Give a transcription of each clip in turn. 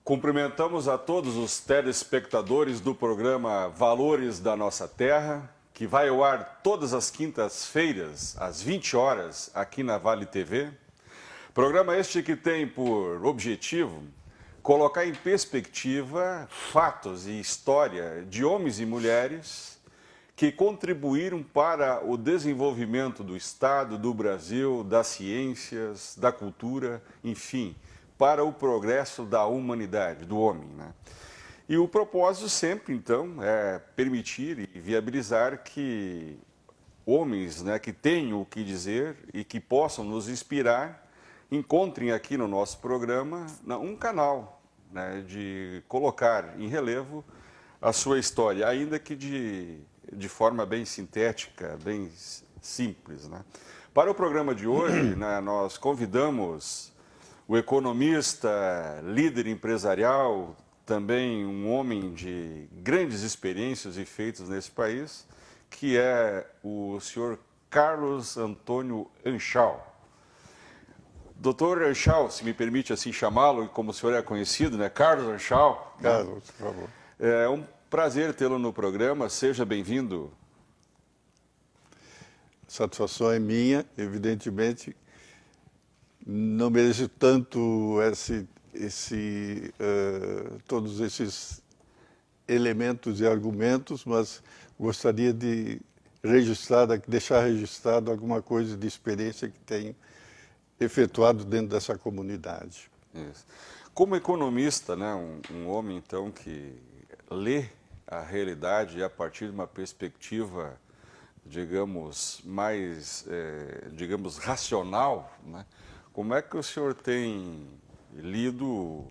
Cumprimentamos a todos os telespectadores do programa Valores da Nossa Terra, que vai ao ar todas as quintas-feiras, às 20 horas, aqui na Vale TV. Programa este que tem por objetivo colocar em perspectiva fatos e história de homens e mulheres que contribuíram para o desenvolvimento do Estado, do Brasil, das ciências, da cultura, enfim, para o progresso da humanidade, do homem, né? E o propósito sempre, então, é permitir e viabilizar que homens, né, que tenham o que dizer e que possam nos inspirar, encontrem aqui no nosso programa um canal, né, de colocar em relevo a sua história, ainda que de forma bem sintética, bem simples, né? Para o programa de hoje, né, nós convidamos o economista, líder empresarial, também um homem de grandes experiências e feitos nesse país, que é o senhor Carlos Antônio Anchal. Doutor Anchal, se me permite assim chamá-lo, como o senhor é conhecido, né? Carlos Anchal. Carlos, por favor. É um prazer tê-lo no programa, seja bem-vindo. Satisfação é minha, evidentemente. Não mereço tanto todos esses elementos e argumentos, mas gostaria de deixar registrado alguma coisa de experiência que tenho efetuado dentro dessa comunidade. Isso. Como economista, né, um homem então que lê a realidade a partir de uma perspectiva, digamos, mais, racional, né? Como é que o senhor tem lido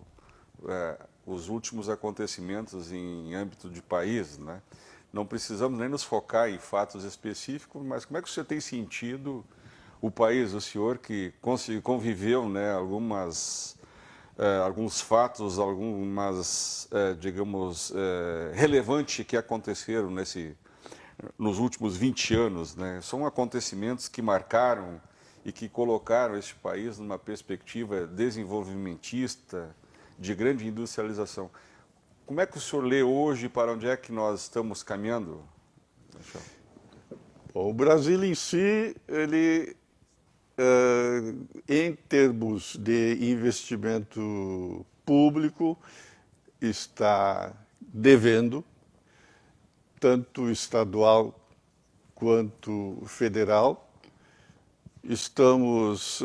os últimos acontecimentos em âmbito de país, né? Não precisamos nem nos focar em fatos específicos, mas como é que o senhor tem sentido o país, o senhor que conviveu, né, alguns fatos, relevantes que aconteceram nos últimos 20 anos, né? São acontecimentos que marcaram e que colocaram este país numa perspectiva desenvolvimentista, de grande industrialização. Como é que o senhor lê hoje, para onde é que nós estamos caminhando? Bom, o Brasil em si, ele, em termos de investimento público, está devendo, tanto estadual quanto federal. Estamos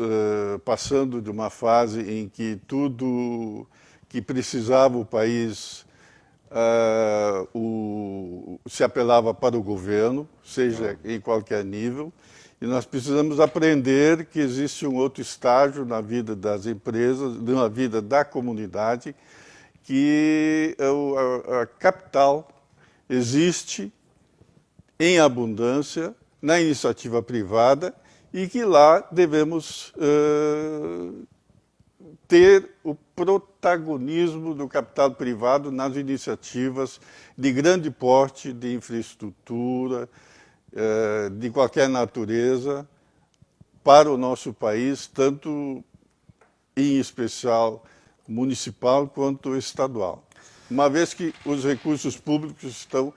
passando de uma fase em que tudo que precisava o país se apelava para o governo, seja em qualquer nível, e nós precisamos aprender que existe um outro estágio na vida das empresas, na vida da comunidade, que a capital existe em abundância na iniciativa privada e que lá devemos ter o protagonismo do capital privado nas iniciativas de grande porte, de infraestrutura, de qualquer natureza, para o nosso país, tanto em especial municipal quanto estadual. Uma vez que os recursos públicos estão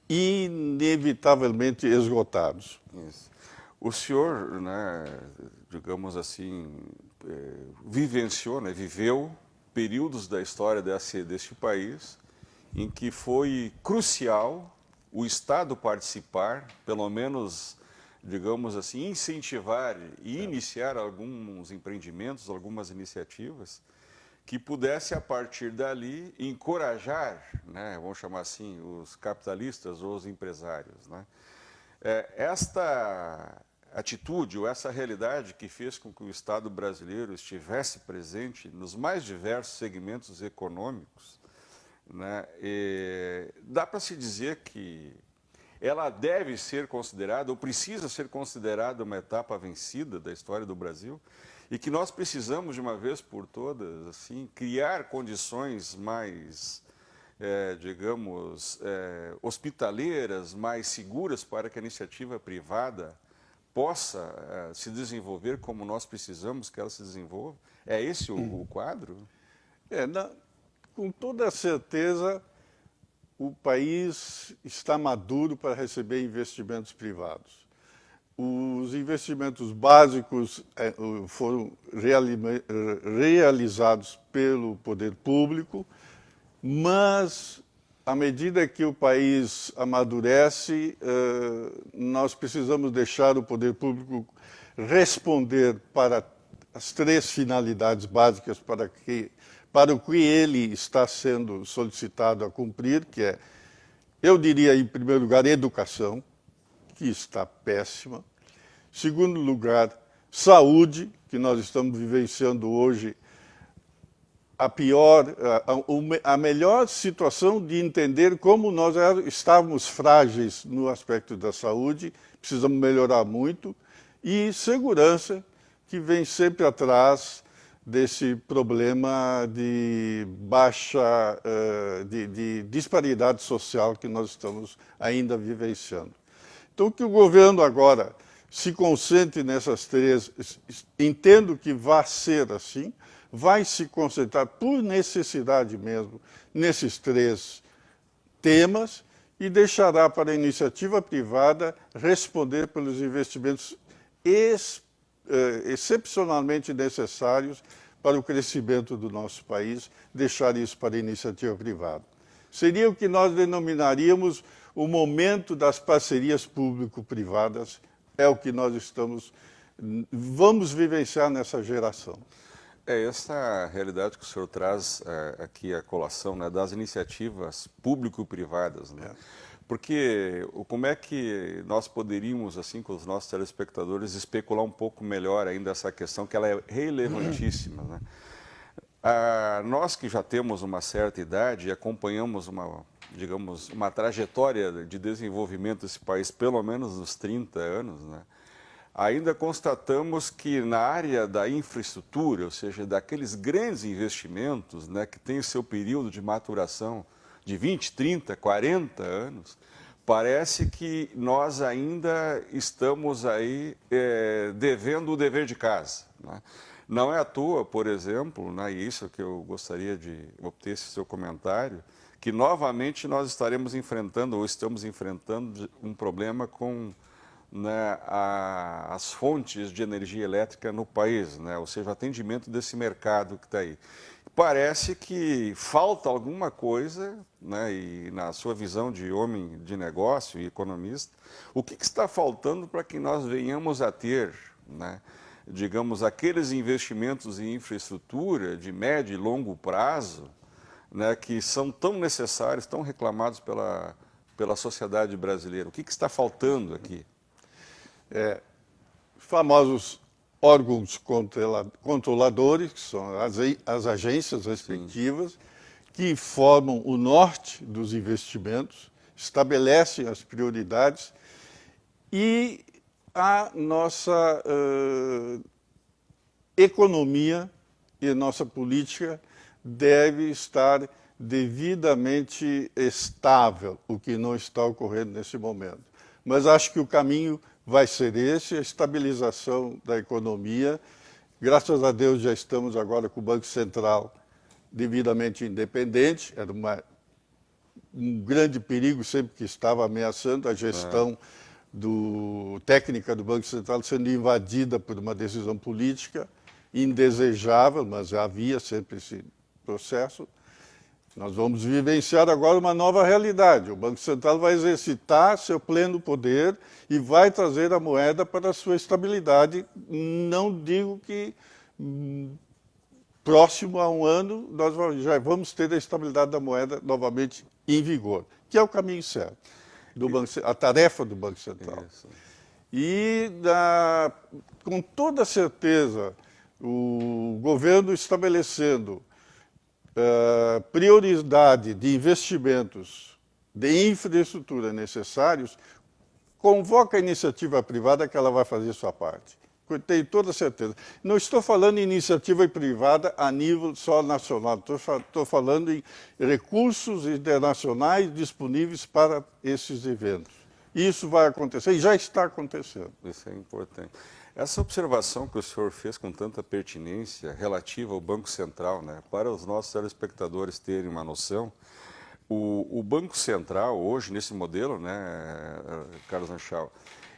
inevitavelmente esgotados. Isso. O senhor, né, digamos assim, vivenciou, né, viveu períodos da história deste país em que foi crucial o Estado participar, pelo menos, digamos assim, incentivar e iniciar alguns empreendimentos, algumas iniciativas que pudesse, a partir dali, encorajar, né, vamos chamar assim, os capitalistas ou os empresários, né? Esta atitude ou essa realidade que fez com que o Estado brasileiro estivesse presente nos mais diversos segmentos econômicos, né, dá para se dizer que ela deve ser considerada, ou precisa ser considerada, uma etapa vencida da história do Brasil, e que nós precisamos, de uma vez por todas, assim, criar condições mais, hospitaleiras, mais seguras para que a iniciativa privada possa se desenvolver como nós precisamos que ela se desenvolva. É esse o quadro? Com toda certeza, o país está maduro para receber investimentos privados. Os investimentos básicos foram realizados pelo poder público, mas, à medida que o país amadurece, nós precisamos deixar o poder público responder para as 3 finalidades básicas para o que ele está sendo solicitado a cumprir, que é, eu diria, em primeiro lugar, educação, que está péssima. Segundo lugar, saúde, que nós estamos vivenciando hoje a melhor situação de entender como nós estávamos frágeis no aspecto da saúde, precisamos melhorar muito, e segurança, que vem sempre atrás desse problema de de disparidade social que nós estamos ainda vivenciando. Então, que o governo agora se concentre nessas 3, entendo que vai ser assim, vai se concentrar por necessidade mesmo nesses 3 temas e deixará para a iniciativa privada responder pelos investimentos excepcionalmente necessários para o crescimento do nosso país, deixar isso para a iniciativa privada. Seria o que nós denominaríamos o momento das parcerias público-privadas, é o que nós vamos vivenciar nessa geração. Essa realidade que o senhor traz aqui, a colação, né, das iniciativas público-privadas, né? Porque como é que nós poderíamos, assim, com os nossos telespectadores, especular um pouco melhor ainda essa questão, que ela é relevantíssima, né? Nós que já temos uma certa idade e acompanhamos digamos, uma trajetória de desenvolvimento desse país, pelo menos nos 30 anos, né? Ainda constatamos que na área da infraestrutura, ou seja, daqueles grandes investimentos, né, que tem o seu período de maturação de 20, 30, 40 anos, parece que nós ainda estamos aí devendo o dever de casa, né? Não é à toa, por exemplo, né, e isso que eu gostaria de obter esse seu comentário, que novamente nós estaremos enfrentando, ou estamos enfrentando, um problema com, né, as fontes de energia elétrica no país, né, ou seja, o atendimento desse mercado que está aí. Parece que falta alguma coisa, né, e na sua visão de homem de negócio e economista, o que está faltando para que nós venhamos a ter, né, digamos, aqueles investimentos em infraestrutura de médio e longo prazo, né, que são tão necessários, tão reclamados pela sociedade brasileira. O que está faltando aqui? Famosos órgãos controladores, que são as agências respectivas, sim, que formam o norte dos investimentos, estabelecem as prioridades e a nossa economia e nossa política deve estar devidamente estável, o que não está ocorrendo nesse momento. Mas acho que o caminho vai ser esse, a estabilização da economia. Graças a Deus já estamos agora com o Banco Central devidamente independente, era um grande perigo sempre que estava ameaçando a gestão técnica do Banco Central sendo invadida por uma decisão política indesejável, mas havia sempre esse processo. Nós vamos vivenciar agora uma nova realidade. O Banco Central vai exercitar seu pleno poder e vai trazer a moeda para a sua estabilidade. Não digo que próximo a um ano nós já vamos ter a estabilidade da moeda novamente em vigor, que é o caminho certo, a tarefa do Banco Central. Isso. E com toda certeza o governo estabelecendo prioridade de investimentos de infraestrutura necessários, convoca a iniciativa privada que ela vai fazer sua parte. Tenho toda certeza. Não estou falando em iniciativa privada a nível só nacional, estou falando em recursos internacionais disponíveis para esses eventos. Isso vai acontecer e já está acontecendo. Isso é importante. Essa observação que o senhor fez com tanta pertinência relativa ao Banco Central, né, para os nossos telespectadores terem uma noção, o Banco Central, hoje, nesse modelo, né, Carlos Anchal,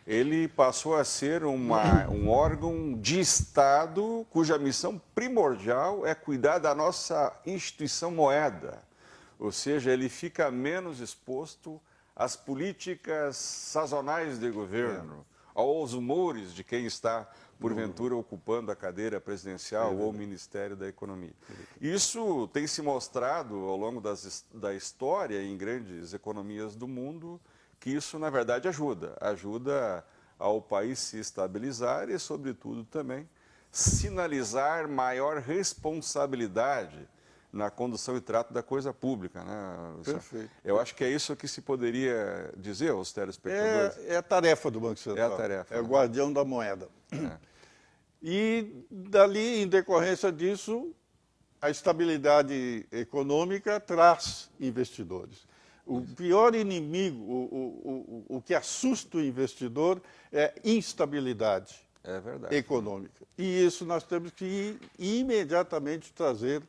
ele passou a ser um órgão de Estado cuja missão primordial é cuidar da nossa instituição moeda. Ou seja, ele fica menos exposto às políticas sazonais de governo, aos humores de quem está, porventura, ocupando a cadeira presidencial ou o Ministério da Economia. Isso tem se mostrado ao longo da história em grandes economias do mundo, que isso, na verdade, ajuda ao país se estabilizar e, sobretudo, também sinalizar maior responsabilidade na condução e trato da coisa pública, né? Perfeito. Eu acho que é isso que se poderia dizer aos telespectadores. É a tarefa do Banco Central. É a tarefa. É o guardião da moeda. E dali, em decorrência disso, a estabilidade econômica traz investidores. O pior inimigo, o que assusta o investidor é instabilidade econômica. E isso nós temos que imediatamente trazer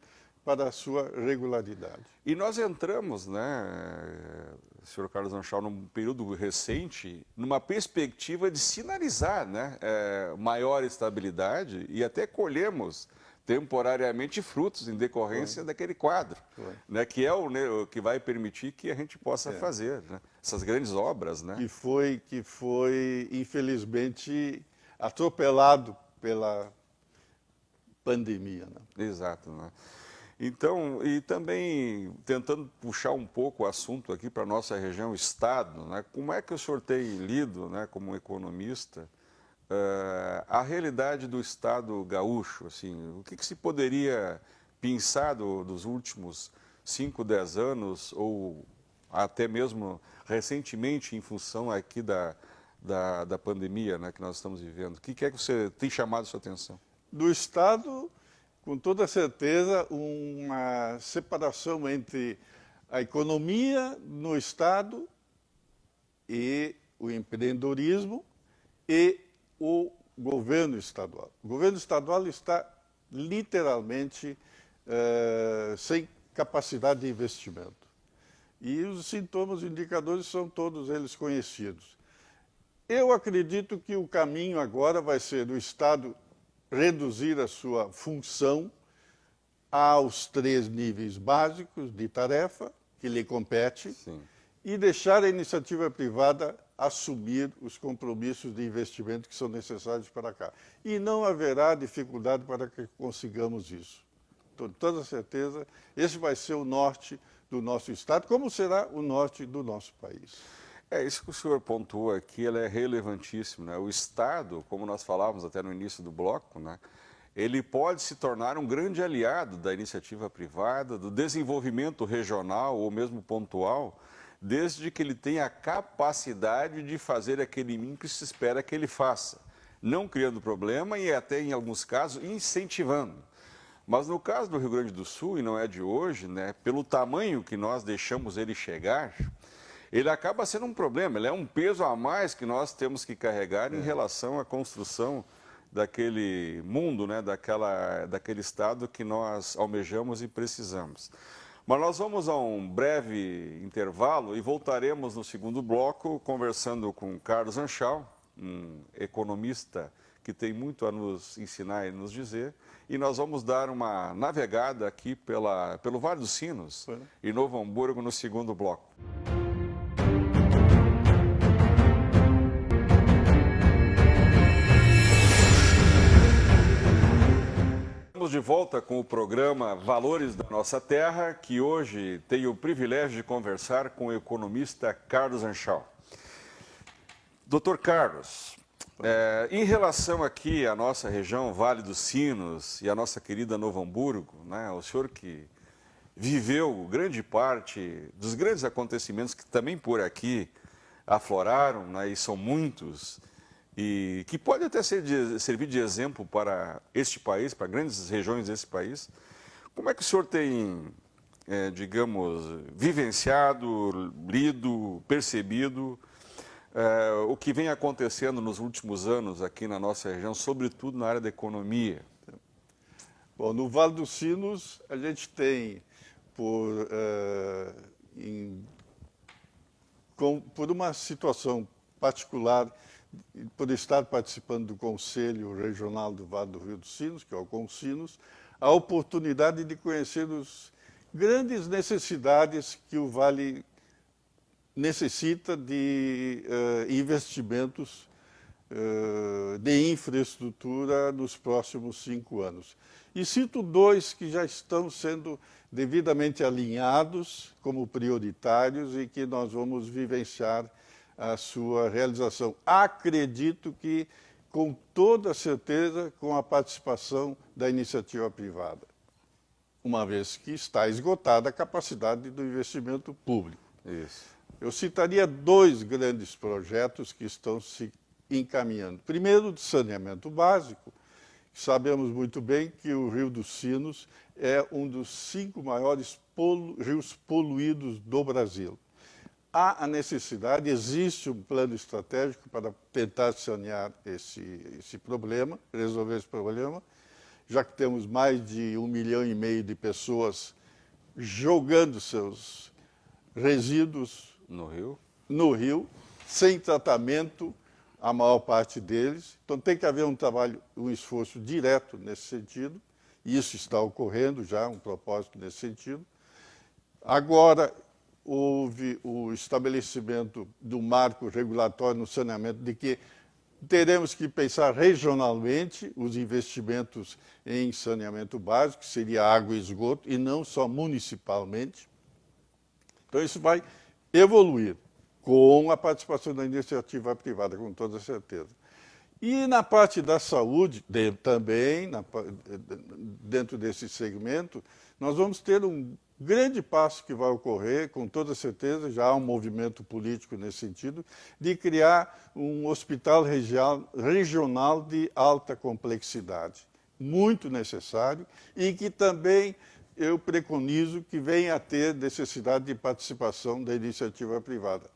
para a sua regularidade. E nós entramos, né, senhor Carlos Anchal, num período recente, numa perspectiva de sinalizar, né, maior estabilidade e até colhemos temporariamente frutos em decorrência daquele quadro, né, que é o que vai permitir que a gente possa fazer, né, essas grandes obras, né? Que foi infelizmente atropelado pela pandemia, né? Exato, né? Então, e também tentando puxar um pouco o assunto aqui para a nossa região, Estado, né? Como é que o senhor tem lido, né, como economista, a realidade do Estado gaúcho? Assim, o que se poderia pensar dos últimos 5, 10 anos, ou até mesmo recentemente, em função aqui da pandemia, né, que nós estamos vivendo? O que é que você tem chamado a sua atenção? Do Estado, com toda certeza, uma separação entre a economia no Estado e o empreendedorismo e o governo estadual. O governo estadual está literalmente sem capacidade de investimento. E os sintomas, os indicadores são todos eles conhecidos. Eu acredito que o caminho agora vai ser do Estado reduzir a sua função aos 3 níveis básicos de tarefa que lhe compete. Sim. E deixar a iniciativa privada assumir os compromissos de investimento que são necessários para cá. E não haverá dificuldade para que consigamos isso. Com toda certeza, esse vai ser o norte do nosso Estado, como será o norte do nosso país. Isso que o senhor pontua aqui, é relevantíssimo, né? O Estado, como nós falávamos até no início do bloco, né, ele pode se tornar um grande aliado da iniciativa privada, do desenvolvimento regional ou mesmo pontual, desde que ele tenha a capacidade de fazer aquele mínimo que se espera que ele faça, não criando problema e até, em alguns casos, incentivando. Mas no caso do Rio Grande do Sul, e não é de hoje, né, pelo tamanho que nós deixamos ele chegar, ele acaba sendo um problema, ele é um peso a mais que nós temos que carregar em relação à construção daquele mundo, né, daquele Estado que nós almejamos e precisamos. Mas nós vamos a um breve intervalo e voltaremos no segundo bloco conversando com Carlos Anchal, um economista que tem muito a nos ensinar e nos dizer, e nós vamos dar uma navegada aqui pelo Vale dos Sinos, em Novo Hamburgo, no segundo bloco. Estamos de volta com o programa Valores da Nossa Terra, que hoje tem o privilégio de conversar com o economista Carlos Anchal. Doutor Carlos, em relação aqui à nossa região, Vale dos Sinos e a nossa querida Novo Hamburgo, né, o senhor que viveu grande parte dos grandes acontecimentos que também por aqui afloraram, né, e são muitos, e que pode até servir de exemplo para este país, para grandes regiões desse país. Como é que o senhor tem, digamos, vivenciado, lido, percebido o que vem acontecendo nos últimos anos aqui na nossa região, sobretudo na área da economia? Bom, no Vale dos Sinos, a gente tem, por uma situação particular, por estar participando do Conselho Regional do Vale do Rio dos Sinos, que é o Consinos, a oportunidade de conhecer as grandes necessidades que o Vale necessita de investimentos de infraestrutura nos próximos 5 anos. E cito 2 que já estão sendo devidamente alinhados como prioritários e que nós vamos vivenciar a sua realização. Acredito que, com toda certeza, com a participação da iniciativa privada, uma vez que está esgotada a capacidade do investimento público. Isso. Eu citaria 2 grandes projetos que estão se encaminhando. Primeiro, de saneamento básico. Sabemos muito bem que o Rio dos Sinos é um dos 5 maiores rios poluídos do Brasil. Há a necessidade, existe um plano estratégico para tentar sanear esse problema, resolver esse problema, já que temos mais de 1,5 milhão de pessoas jogando seus resíduos no rio, sem tratamento, a maior parte deles. Então tem que haver um trabalho, um esforço direto nesse sentido, e isso está ocorrendo já, um propósito nesse sentido. Agora, houve o estabelecimento do marco regulatório no saneamento, de que teremos que pensar regionalmente os investimentos em saneamento básico, que seria água e esgoto, e não só municipalmente. Então isso vai evoluir com a participação da iniciativa privada, com toda certeza. E na parte da saúde, também, dentro desse segmento, nós vamos ter um grande passo que vai ocorrer, com toda certeza, já há um movimento político nesse sentido, de criar um hospital regional de alta complexidade, muito necessário, e que também eu preconizo que venha a ter necessidade de participação da iniciativa privada.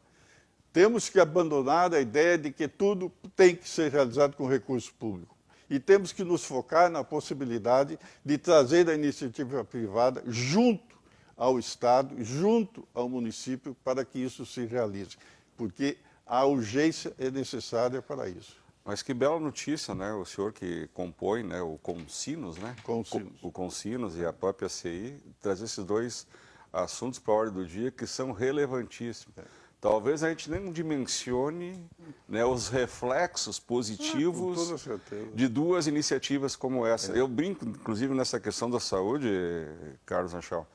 Temos que abandonar a ideia de que tudo tem que ser realizado com recurso público. E temos que nos focar na possibilidade de trazer a iniciativa privada junto ao Estado, junto ao município, para que isso se realize. Porque a urgência é necessária para isso. Mas que bela notícia, né? O senhor que compõe, né, o Consinos, né? O Consinos e a própria CI, trazer esses 2 assuntos para a ordem do dia que são relevantíssimos. Talvez a gente nem dimensione, né, os reflexos positivos de 2 iniciativas como essa. Eu brinco, inclusive, nessa questão da saúde, Carlos Anchal,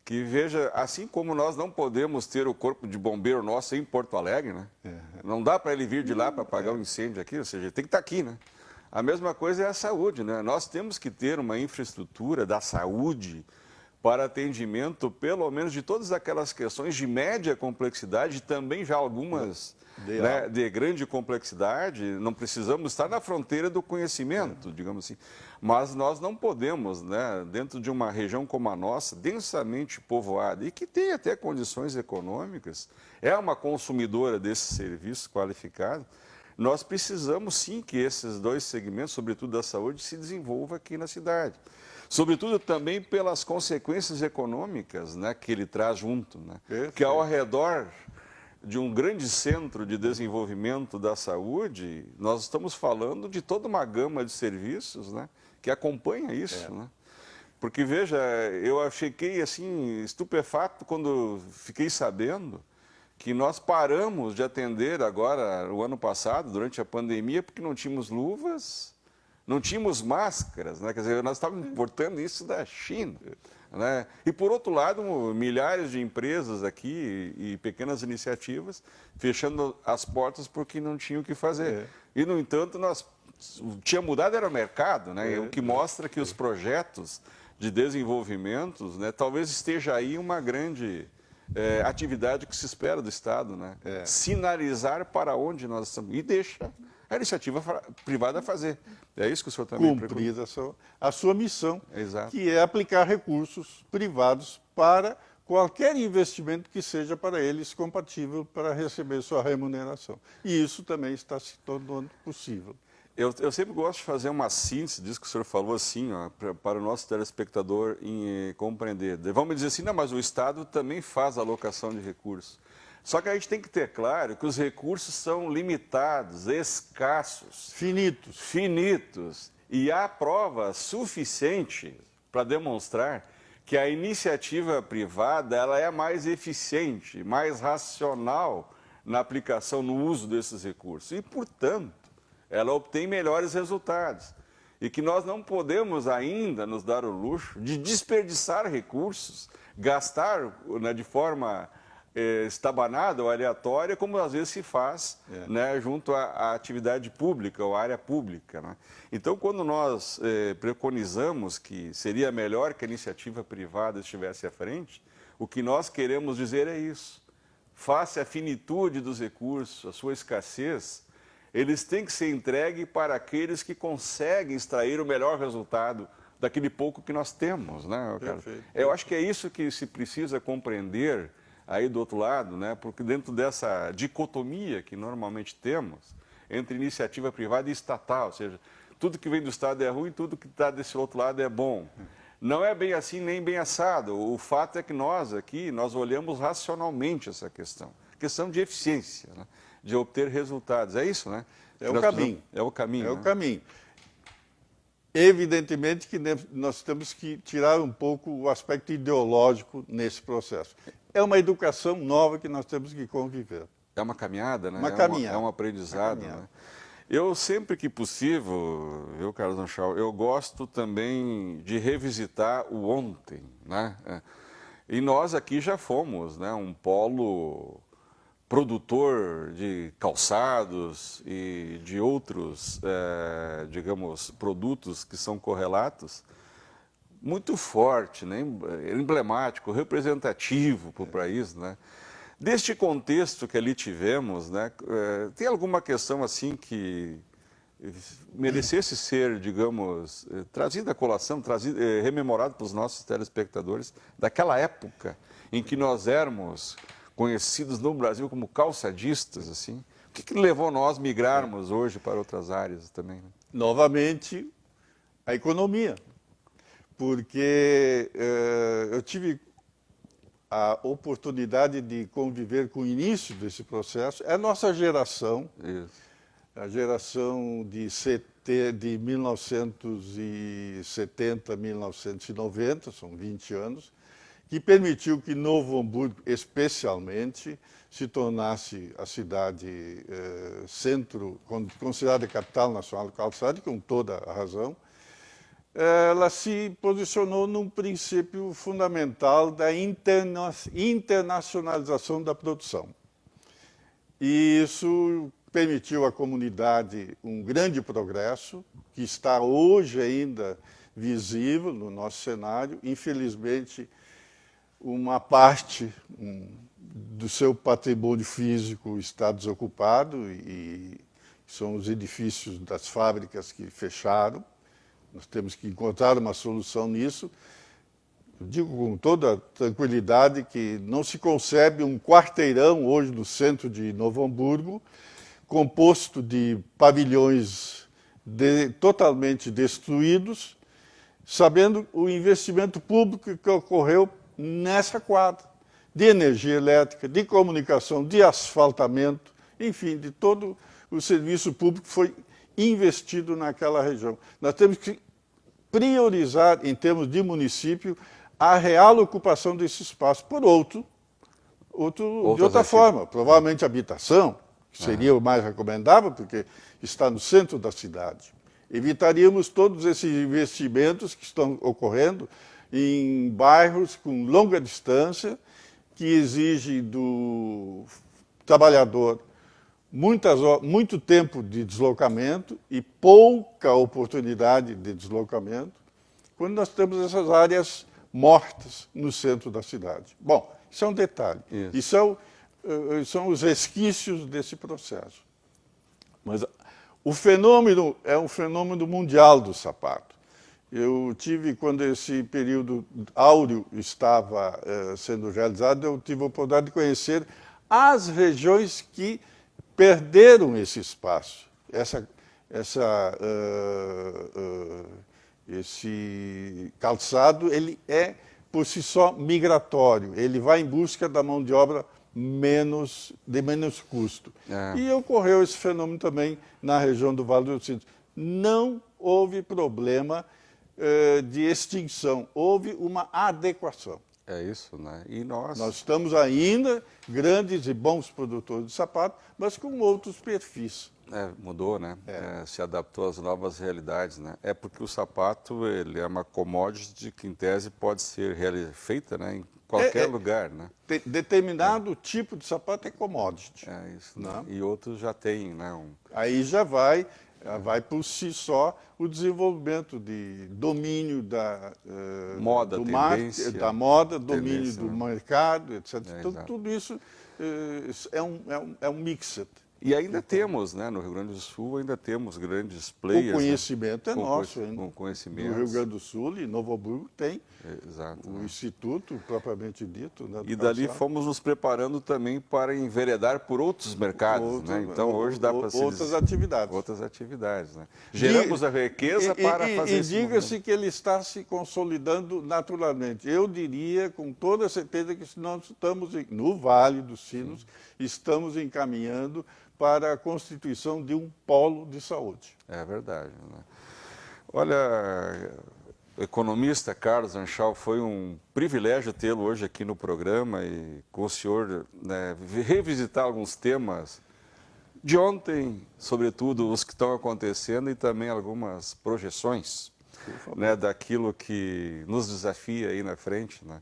que veja, assim como nós não podemos ter o corpo de bombeiro nosso em Porto Alegre, né? Não dá para ele vir de lá para apagar um incêndio aqui, ou seja, tem que estar aqui, né? A mesma coisa é a saúde, né? Nós temos que ter uma infraestrutura da saúde para atendimento, pelo menos, de todas aquelas questões de média complexidade, também já algumas de grande complexidade. Não precisamos estar na fronteira do conhecimento, digamos assim. Mas nós não podemos, né, dentro de uma região como a nossa, densamente povoada, e que tem até condições econômicas, é uma consumidora desse serviço qualificado, nós precisamos sim que esses 2 segmentos, sobretudo da saúde, se desenvolvam aqui na cidade. Sobretudo também pelas consequências econômicas, né, que ele traz junto. Né? Porque ao redor de um grande centro de desenvolvimento da saúde, nós estamos falando de toda uma gama de serviços, né, que acompanha isso. Né? Porque, veja, eu fiquei assim, estupefato quando fiquei sabendo que nós paramos de atender agora, o ano passado, durante a pandemia, porque não tínhamos luvas, não tínhamos máscaras, né? Quer dizer, nós estávamos importando isso da China. Né? E, por outro lado, milhares de empresas aqui e pequenas iniciativas fechando as portas porque não tinham o que fazer. E, no entanto, o que tinha mudado era o mercado, né? O que mostra que os projetos de desenvolvimento, né, talvez esteja aí uma grande atividade que se espera do Estado, né? Sinalizar para onde nós estamos e deixa a iniciativa privada fazer. É isso que o senhor também cumprir a sua missão, Exato. Que é aplicar recursos privados para qualquer investimento que seja para eles compatível para receber sua remuneração. E isso também está se tornando possível. Eu sempre gosto de fazer uma síntese disso que o senhor falou assim, ó, para o nosso telespectador compreender. Vamos dizer assim, não, mas o Estado também faz alocação de recursos. Só que a gente tem que ter claro que os recursos são limitados, escassos. Finitos. E há prova suficiente para demonstrar que a iniciativa privada ela é mais eficiente, mais racional na aplicação, no uso desses recursos. E, portanto, ela obtém melhores resultados. E que nós não podemos ainda nos dar o luxo de desperdiçar recursos, gastar, né, de forma estabanada ou aleatória, como às vezes se faz né, junto à atividade pública ou à área pública. Né? Então, quando nós preconizamos que seria melhor que a iniciativa privada estivesse à frente, o que nós queremos dizer é isso. Face à finitude dos recursos, à sua escassez, eles têm que ser entregues para aqueles que conseguem extrair o melhor resultado daquele pouco que nós temos. Né, Perfeito. Eu acho que é isso que se precisa compreender aí do outro lado, né, porque dentro dessa dicotomia que normalmente temos entre iniciativa privada e estatal, ou seja, tudo que vem do Estado é ruim, tudo que está desse outro lado é bom. Não é bem assim, nem bem assado. O fato é que nós aqui, nós olhamos racionalmente essa questão de eficiência, né? De obter resultados. É isso, né? É o caminho. É o caminho. É o caminho. Evidentemente que nós temos que tirar um pouco o aspecto ideológico nesse processo. É uma educação nova que nós temos que conviver. É uma caminhada, né? Uma caminhada. É um aprendizado, né? Eu, sempre que possível, viu, Carlos Anchal, eu gosto também de revisitar o ontem, né? E nós aqui já fomos, né, um polo produtor de calçados e de outros, digamos, produtos que são correlatos, muito forte, né, emblemático, representativo para o país, né? Deste contexto que ali tivemos, né, tem alguma questão assim que merecesse ser, digamos, trazida à colação, rememorado para os nossos telespectadores, daquela época em que nós éramos conhecidos no Brasil como calçadistas, assim? O que levou nós a migrarmos hoje para outras áreas também? Né? Novamente, a economia. Porque eu tive a oportunidade de conviver com o início desse processo. É a nossa geração, a geração de 1970, 1990, são 20 anos, que permitiu que Novo Hamburgo, especialmente, se tornasse a cidade centro, considerada capital nacional do calçado, com toda a razão. Ela se posicionou num princípio fundamental da internacionalização da produção. E isso permitiu à comunidade um grande progresso, que está hoje ainda visível no nosso cenário. Infelizmente, uma parte do seu patrimônio físico está desocupado, e são os edifícios das fábricas que fecharam. Nós temos que encontrar uma solução nisso. Eu digo com toda tranquilidade que não se concebe um quarteirão hoje no centro de Novo Hamburgo, composto de pavilhões totalmente destruídos, sabendo o investimento público que ocorreu nessa quadra, de energia elétrica, de comunicação, de asfaltamento, enfim, de todo o serviço público que foi investido naquela região. Nós temos que priorizar, em termos de município, a real ocupação desse espaço por de outra forma. Provavelmente habitação, que seria o mais recomendável, porque está no centro da cidade. Evitaríamos todos esses investimentos que estão ocorrendo em bairros com longa distância, que exigem do trabalhador muito tempo de deslocamento e pouca oportunidade de deslocamento, quando nós temos essas áreas mortas no centro da cidade. Bom, isso é um detalhe. E são os resquícios desse processo. Mas o fenômeno é um fenômeno mundial do sapato. Eu tive, quando esse período áureo estava sendo realizado, eu tive a oportunidade de conhecer as regiões que perderam esse espaço. Esse calçado, ele é por si só migratório, ele vai em busca da mão de obra de menos custo. E ocorreu esse fenômeno também na região do Vale dos Sinos. Não houve problema de extinção, houve uma adequação. É isso, né? E nós estamos ainda grandes e bons produtores de sapato, mas com outros perfis. Mudou, né? Se adaptou às novas realidades, né? É porque o sapato, ele é uma commodity que, em tese, pode ser feita, né, em qualquer lugar, né? Determinado tipo de sapato é commodity. É isso, né? E outros já têm, né? Aí já vai por si só o desenvolvimento de domínio da moda, do tendência, da moda, domínio tendência, do mercado, etc. Então, tudo isso é um mixed. E ainda temos, né, no Rio Grande do Sul, ainda temos grandes players. O conhecimento, né? nosso ainda. Com conhecimento. No Rio Grande do Sul e Novo Hamburgo tem o instituto propriamente dito. Né, e dali fomos nos preparando também para enveredar por outros mercados. Né? Então hoje dá para outras atividades. Outras atividades. Né? Geramos a riqueza para fazer isso. E diga-se que ele está se consolidando naturalmente. Eu diria com toda certeza que nós estamos no Vale dos Sinos, estamos encaminhando para a constituição de um polo de saúde. É verdade. Né? Olha, o economista Carlos Anchal, foi um privilégio tê-lo hoje aqui no programa e com o senhor, né, revisitar alguns temas de ontem, sobretudo os que estão acontecendo e também algumas projeções, né, daquilo que nos desafia aí na frente, né?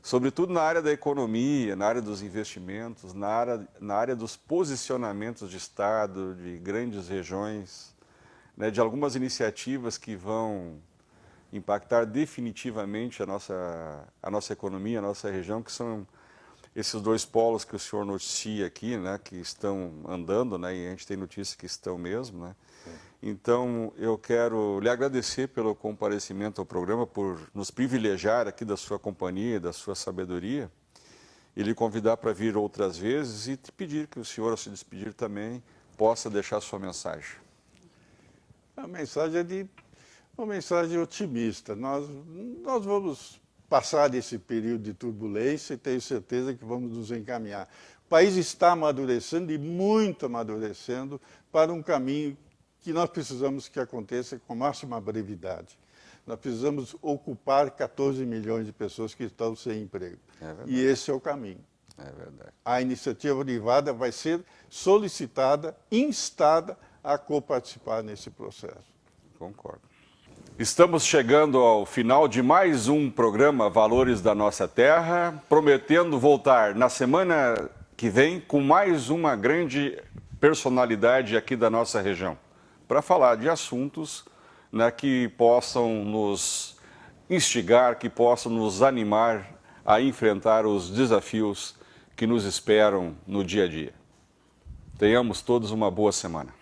Sobretudo na área da economia, na área dos investimentos, na área dos posicionamentos de Estado, de grandes regiões, né, de algumas iniciativas que vão impactar definitivamente a nossa economia, a nossa região, que são esses dois polos que o senhor noticia aqui, né, que estão andando, né, e a gente tem notícia que estão mesmo, né? Então, eu quero lhe agradecer pelo comparecimento ao programa, por nos privilegiar aqui da sua companhia, da sua sabedoria, e lhe convidar para vir outras vezes e te pedir que o senhor, ao se despedir também, possa deixar a sua mensagem. A mensagem é uma mensagem otimista. Nós vamos passar esse período de turbulência e tenho certeza que vamos nos encaminhar. O país está amadurecendo e muito amadurecendo para um caminho que nós precisamos que aconteça com a máxima brevidade. Nós precisamos ocupar 14 milhões de pessoas que estão sem emprego. E esse é o caminho. É verdade. A iniciativa privada vai ser solicitada, instada a coparticipar nesse processo. Concordo. Estamos chegando ao final de mais um programa Valores da Nossa Terra, prometendo voltar na semana que vem com mais uma grande personalidade aqui da nossa região, para falar de assuntos, né, que possam nos instigar, que possam nos animar a enfrentar os desafios que nos esperam no dia a dia. Tenhamos todos uma boa semana.